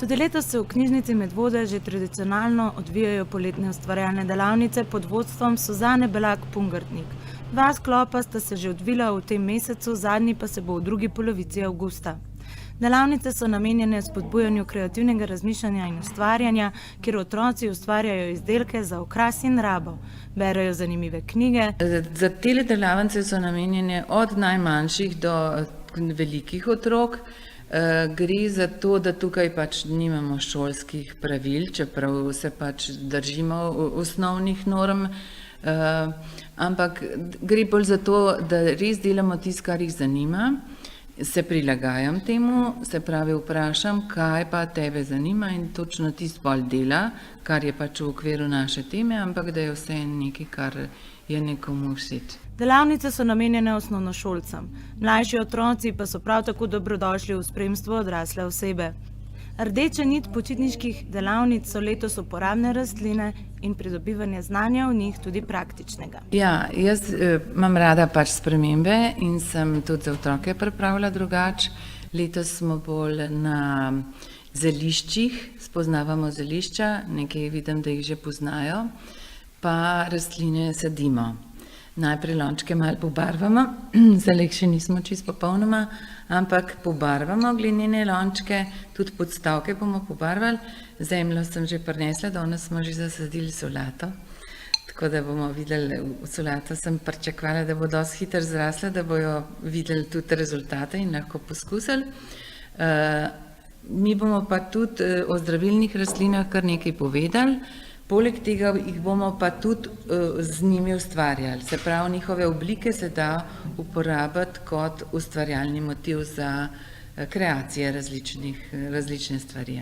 Tudi letos se v knjižnici Medvode že tradicionalno odvijajo poletne ustvarjalne delavnice pod vodstvom Suzane Belak-Pungartnik. Dva sklopa sta se že odvila v tem mesecu, zadnji pa se bo v drugi polovici avgusta. Delavnice so namenjene spodbujanju kreativnega razmišljanja in ustvarjanja, kjer otroci ustvarjajo izdelke za okras in rabo, berejo zanimive knjige. Za tele delavnice so namenjene od najmanjših do velikih otrok. Gre za to, da tukaj pač nimamo šolskih pravil, čeprav se pač držimo osnovnih norm, ampak gre bolj za to, da res delamo tisto, kar jih zanima. Se prilagajam temu, se pravi vprašam, kaj pa tebe zanima in točno tisto bolj dela, kar je pač v okviru naše teme, ampak da je vse nekaj, kar je nekomu všeč. Delavnice so namenjene osnovnošolcem, mlajši otroci pa so prav tako dobrodošli v spremstvu odrasle osebe. Rdeča nit počitniških delavnic so letos uporabne rastline in pridobivanje znanja v njih tudi praktičnega. Ja, jaz imam rada pač spremembe in sem tudi za otroke pripravila drugače. Letos smo bolj na zeliščih, spoznavamo zelišča, nekaj vidim, da jih že poznajo, pa rastline sadimo. Najprej lončke malo pobarvamo, zdaj še nismo čisto popolnoma, ampak pobarvamo glinene lončke, tudi podstavke bomo pobarvali. Zemljo sem že prinesla, danes smo že zasadili solato, tako da bomo videli, solato sem pričakovala, da bo dosti hitro zrasla, da bojo videli tudi rezultate in lahko poskusili. Mi bomo pa tudi o zdravilnih rastlinah kar nekaj povedali. Poleg tega jih bomo pa tudi z njimi ustvarjali. Se pravi, njihove oblike se da uporabiti kot ustvarjalni motiv za kreacije različne stvari.